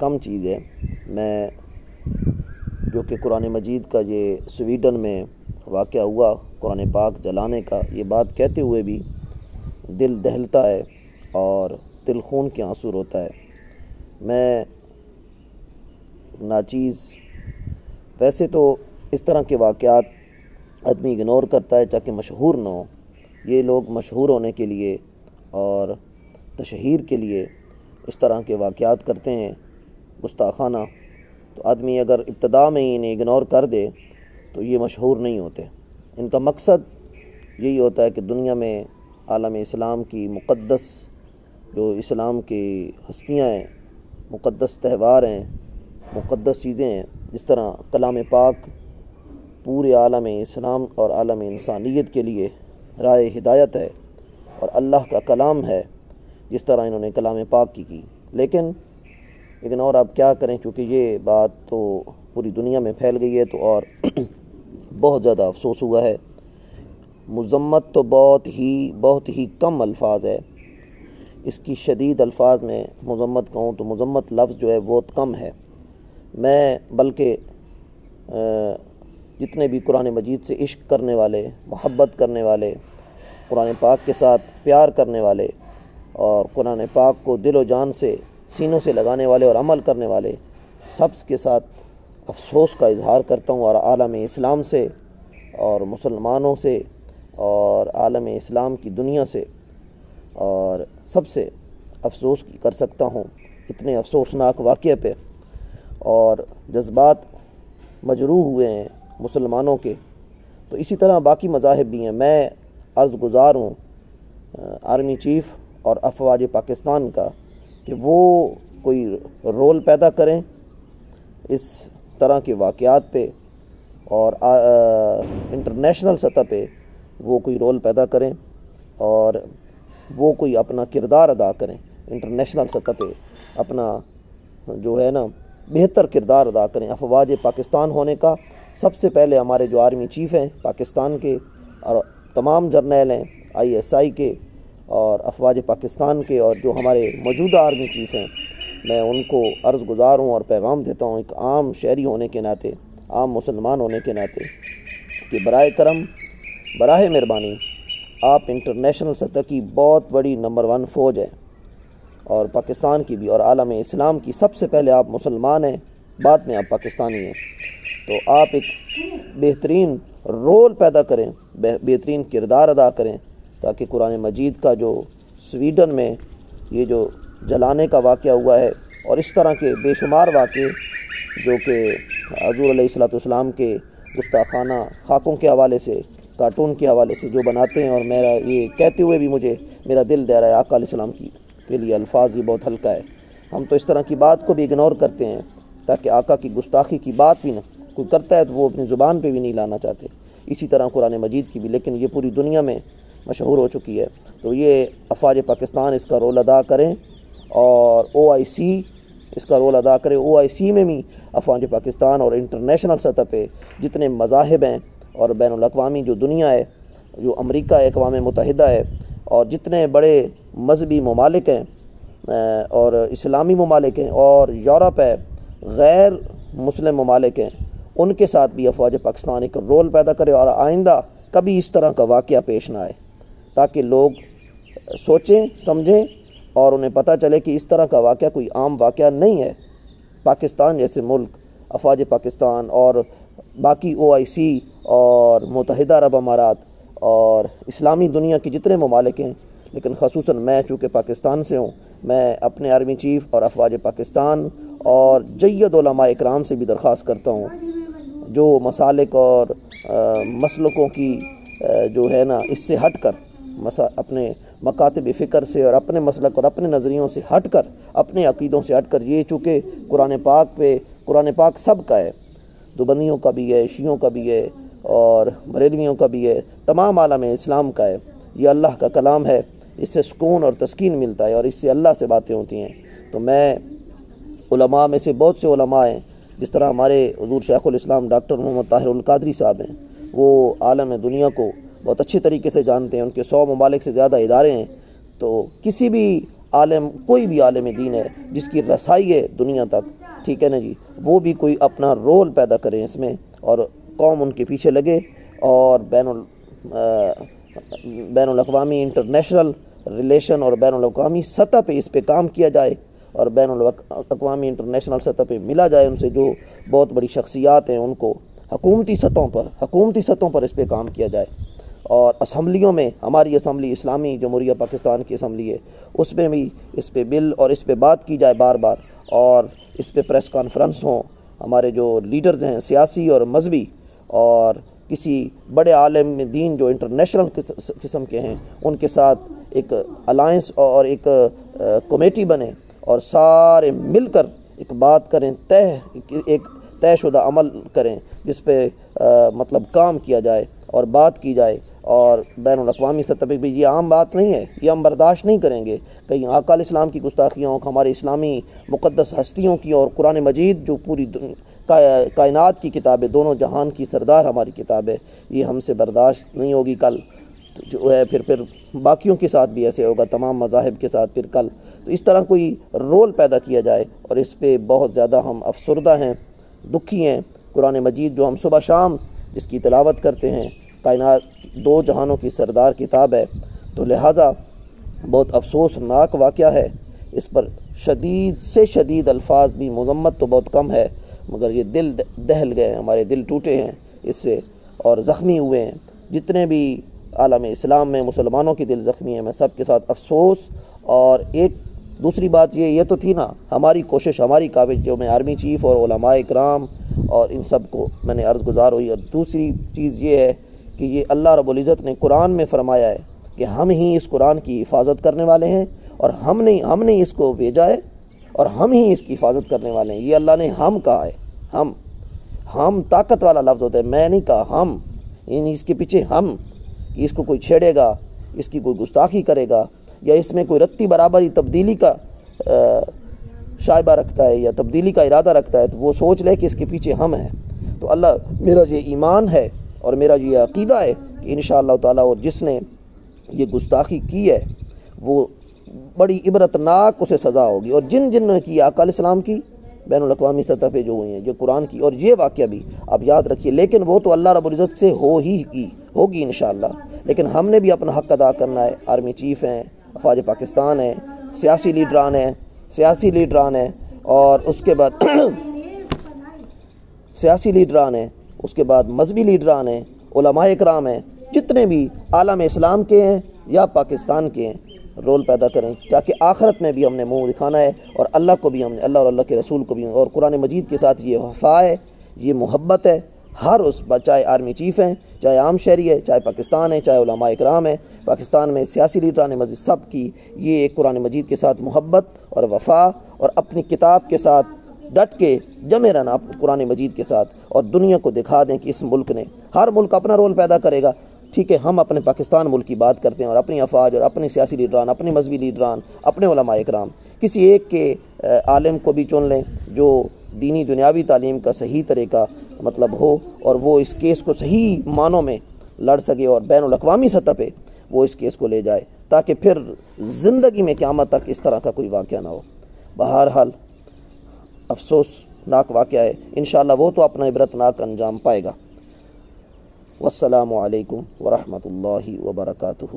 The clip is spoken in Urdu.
کم چیز ہے۔ میں جو کہ قرآن مجید کا یہ سویڈن میں واقعہ ہوا قرآن پاک جلانے کا، یہ بات کہتے ہوئے بھی دل دہلتا ہے اور دل خون کے آنسو روتا ہے۔ میں ناچیز ویسے تو اس طرح کے واقعات آدمی اگنور کرتا ہے تاکہ مشہور نہ ہو۔ یہ لوگ مشہور ہونے کے لیے اور تشہیر کے لیے اس طرح کے واقعات کرتے ہیں گستاخانہ، تو آدمی اگر ابتدا میں ہی انہیں اگنور کر دے تو یہ مشہور نہیں ہوتے۔ ان کا مقصد یہی ہوتا ہے کہ دنیا میں عالم اسلام کی مقدس جو اسلام کی ہستیاں ہیں، مقدس تہوار ہیں، مقدس چیزیں ہیں، جس طرح کلام پاک پورے عالم اسلام اور عالم انسانیت کے لیے راہ ہدایت ہے اور اللہ کا کلام ہے، جس طرح انہوں نے کلام پاک کی۔ لیکن اگنور آپ کیا کریں، چونکہ یہ بات تو پوری دنیا میں پھیل گئی ہے تو اور بہت زیادہ افسوس ہوا ہے۔ مذمت تو بہت ہی کم الفاظ ہے، اس کی شدید الفاظ میں مذمت کہوں تو مذمت لفظ جو ہے بہت کم ہے۔ میں بلکہ جتنے بھی قرآن مجید سے عشق کرنے والے، محبت کرنے والے، قرآن پاک کے ساتھ پیار کرنے والے اور قرآن پاک کو دل و جان سے سینوں سے لگانے والے اور عمل کرنے والے سب کے ساتھ افسوس کا اظہار کرتا ہوں، اور عالم اسلام سے اور مسلمانوں سے اور عالم اسلام کی دنیا سے اور سب سے افسوس کر سکتا ہوں اتنے افسوسناک واقعے پہ، اور جذبات مجروح ہوئے ہیں مسلمانوں کے۔ تو اسی طرح باقی مذاہب بھی ہیں۔ میں عرض گزار ہوں آرمی چیف اور افواج پاکستان کا کہ وہ کوئی رول پیدا کریں اس طرح کے واقعات پہ، اور انٹرنیشنل سطح پہ وہ کوئی رول پیدا کریں اور وہ کوئی اپنا کردار ادا کریں، انٹرنیشنل سطح پہ اپنا جو ہے نا بہتر کردار ادا کریں۔ افواج پاکستان ہونے کا سب سے پہلے ہمارے جو آرمی چیف ہیں پاکستان کے اور تمام جرنیل ہیں ISI کے اور افواج پاکستان کے، اور جو ہمارے موجودہ آرمی چیف ہیں، میں ان کو عرض گزار ہوں اور پیغام دیتا ہوں ایک عام شہری ہونے کے ناطے، عام مسلمان ہونے کے ناطے، کہ برائے کرم، براہ مہربانی آپ انٹرنیشنل سطح کی بہت بڑی نمبر 1 فوج ہے، اور پاکستان کی بھی اور عالم اسلام کی سب سے پہلے آپ مسلمان ہیں، بعد میں آپ پاکستانی ہیں، تو آپ ایک بہترین رول پیدا کریں، بہترین کردار ادا کریں، تاکہ قرآن مجید کا جو سویڈن میں یہ جو جلانے کا واقعہ ہوا ہے اور اس طرح کے بے شمار واقعے جو کہ حضور علیہ السلام کے گستاخانہ خاکوں کے حوالے سے، کارٹون کے حوالے سے جو بناتے ہیں، اور میرا یہ کہتے ہوئے بھی میرا دل دہ رہا ہے، آقا علیہ السلام کے لیے الفاظ یہ بہت ہلکا ہے۔ ہم تو اس طرح کی بات کو بھی اگنور کرتے ہیں تاکہ آقا کی گستاخی کی بات بھی نہ کوئی کرتا ہے تو وہ اپنی زبان پہ بھی نہیں لانا چاہتے، اسی طرح قرآن مجید کی بھی، لیکن یہ پوری دنیا میں مشہور ہو چکی ہے۔ تو یہ افواج پاکستان اس کا رول ادا کریں اور OIC اس کا رول ادا کرے۔ OIC میں بھی افواج پاکستان اور انٹرنیشنل سطح پہ جتنے مذاہب ہیں اور بین الاقوامی جو دنیا ہے، جو امریکہ ہے، اقوام متحدہ ہے، اور جتنے بڑے مذہبی ممالک ہیں اور اسلامی ممالک ہیں اور یورپ ہے، غیر مسلم ممالک ہیں، ان کے ساتھ بھی افواج پاکستان ایک رول پیدا کرے اور آئندہ کبھی اس طرح کا واقعہ پیش نہ آئے، تاکہ لوگ سوچیں سمجھیں اور انہیں پتہ چلے کہ اس طرح کا واقعہ کوئی عام واقعہ نہیں ہے۔ پاکستان جیسے ملک، افواج پاکستان اور باقی OIC اور متحدہ عرب امارات اور اسلامی دنیا کے جتنے ممالک ہیں، لیکن خصوصاً میں چونکہ پاکستان سے ہوں، میں اپنے آرمی چیف اور افواج پاکستان اور جید علماء اکرام سے بھی درخواست کرتا ہوں، جو مسالک اور مسلکوں کی جو ہے نا اس سے ہٹ کر، اپنے مکاتب فکر سے اور اپنے مسلک اور اپنے نظریوں سے ہٹ کر، اپنے عقیدوں سے ہٹ کر، یہ چونکہ قرآن پاک سب کا ہے، دیوبندیوں کا بھی ہے، شیعوں کا بھی ہے اور بریلویوں کا بھی ہے، تمام عالم اسلام کا ہے، یہ اللہ کا کلام ہے، اس سے سکون اور تسکین ملتا ہے اور اس سے اللہ سے باتیں ہوتی ہیں۔ تو میں علماء میں سے بہت سے علماء ہیں، جس طرح ہمارے حضور شیخ الاسلام ڈاکٹر محمد طاہر القادری صاحب ہیں، وہ عالم دنیا کو بہت اچھے طریقے سے جانتے ہیں، ان کے 100 ممالک سے زیادہ ادارے ہیں، تو کسی بھی عالم کوئی بھی عالم دین ہے جس کی رسائی ہے دنیا تک، ٹھیک ہے نا جی، وہ بھی کوئی اپنا رول پیدا کریں اس میں، اور قوم ان کے پیچھے لگے، اور بین الاقوامی انٹرنیشنل ریلیشن اور بین الاقوامی سطح پہ اس پہ کام کیا جائے، اور بین الاقوامی انٹرنیشنل سطح پہ ملا جائے ان سے جو بہت بڑی شخصیات ہیں، ان کو حکومتی سطحوں پر اس پہ کام کیا جائے، اور اسمبلیوں میں، ہماری اسمبلی اسلامی جمہوریہ پاکستان کی اسمبلی ہے، اس میں بھی اس پہ بل اور اس پہ بات کی جائے بار بار، اور اس پہ پریس کانفرنس ہوں، ہمارے جو لیڈرز ہیں سیاسی اور مذہبی، اور کسی بڑے عالم دین جو انٹرنیشنل قسم کے ہیں ان کے ساتھ ایک الائنس اور ایک کمیٹی بنے، اور سارے مل کر ایک بات کریں، ایک طے شدہ عمل کریں جس پہ مطلب کام کیا جائے اور بات کی جائے، اور بین الاقوامی سطح پہ بھی یہ عام بات نہیں ہے، یہ ہم برداشت نہیں کریں گے کہیں آقا علیہ السلام کی گستاخیوں، ہمارے اسلامی مقدس ہستیوں کی، اور قرآن مجید جو پوری کائنات کی کتاب ہے، دونوں جہان کی سردار ہماری کتاب ہے، یہ ہم سے برداشت نہیں ہوگی۔ کل جو ہے پھر باقیوں کے ساتھ بھی ایسے ہوگا، تمام مذاہب کے ساتھ پھر کل، تو اس طرح کوئی رول پیدا کیا جائے، اور اس پہ بہت زیادہ ہم افسردہ ہیں، دکھی ہیں۔ قرآن مجید جو ہم صبح شام جس کی تلاوت کرتے ہیں، کائنات دو جہانوں کی سردار کتاب ہے، تو لہٰذا بہت افسوسناک واقعہ ہے، اس پر شدید سے شدید الفاظ بھی، مذمت تو بہت کم ہے، مگر یہ دل دہل گئے، ہمارے دل ٹوٹے ہیں اس سے اور زخمی ہوئے ہیں، جتنے بھی عالم اسلام میں مسلمانوں کے دل زخمی ہیں، میں سب کے ساتھ افسوس۔ اور ایک دوسری بات یہ تو تھی نا ہماری کوشش، ہماری کاوش، جو میں آرمی چیف اور علماء اکرام اور ان سب کو میں نے عرض گزار ہوئی، اور دوسری چیز یہ ہے کہ یہ اللہ رب العزت نے قرآن میں فرمایا ہے کہ ہم ہی اس قرآن کی حفاظت کرنے والے ہیں، اور ہم نے اس کو بھیجا ہے، اور ہم ہی اس کی حفاظت کرنے والے ہیں۔ یہ اللہ نے ہم کہا ہے، ہم طاقت والا لفظ ہوتا ہے، میں نہیں کہا، ہم، یعنی اس کے پیچھے ہم، کہ اس کو کوئی چھیڑے گا، اس کی کوئی گستاخی کرے گا، یا اس میں کوئی رتی برابری تبدیلی کا شائبہ رکھتا ہے یا تبدیلی کا ارادہ رکھتا ہے، تو وہ سوچ لے کہ اس کے پیچھے ہم ہیں۔ تو اللہ، میرا یہ ایمان ہے اور میرا یہ عقیدہ ہے کہ انشاءاللہ تعالیٰ، اور جس نے یہ گستاخی کی ہے وہ بڑی عبرتناک اسے سزا ہوگی، اور جن نے کی آقا علیہ السلام کی بین الاقوامی سطح پہ جو ہوئی ہیں، جو قرآن کی، اور یہ واقعہ بھی آپ یاد رکھیے، لیکن وہ تو اللہ رب العزت سے ہوگی انشاءاللہ، لیکن ہم نے بھی اپنا حق ادا کرنا ہے۔ آرمی چیف ہیں، افواج پاکستان ہیں، سیاسی لیڈران ہیں، اور اس کے بعد سیاسی لیڈران ہیں، اس کے بعد مذہبی لیڈران ہیں، علماء اکرام ہیں، جتنے بھی عالم اسلام کے ہیں یا پاکستان کے ہیں، رول پیدا کریں، تاکہ آخرت میں بھی ہم نے منہ دکھانا ہے، اور اللہ کو بھی ہم نے، اللہ اور اللہ کے رسول کو بھی، اور قرآن مجید کے ساتھ یہ وفا ہے، یہ محبت ہے، ہر اس، چاہے آرمی چیف ہیں، چاہے عام شہری ہے، چاہے پاکستان ہے، چاہے علماء اکرام ہے، پاکستان میں سیاسی لیڈران مسجد، سب کی یہ ایک قرآن مجید کے ساتھ محبت اور وفا، اور اپنی کتاب کے ساتھ ڈٹ کے جمے رہنا قرآن مجید کے ساتھ، اور دنیا کو دکھا دیں کہ اس ملک نے، ہر ملک اپنا رول پیدا کرے گا، ٹھیک ہے، ہم اپنے پاکستان ملک کی بات کرتے ہیں، اور اپنی افواج اور اپنے سیاسی لیڈران، اپنے مذہبی لیڈران، اپنے علماء اکرام، کسی ایک کے عالم کو بھی چن لیں جو دینی دنیاوی تعلیم کا صحیح طریقہ مطلب ہو، اور وہ اس کیس کو صحیح معنوں میں لڑ سکے، اور بین الاقوامی سطح پہ وہ اس کیس کو لے جائے، تاکہ پھر زندگی میں قیامت تک اس طرح کا کوئی واقعہ نہ ہو۔ بہرحال افسوسناک واقعہ ہے، انشاءاللہ وہ تو اپنا عبرتناک انجام پائے گا۔ والسلام علیکم ورحمۃ اللہ وبرکاتہ۔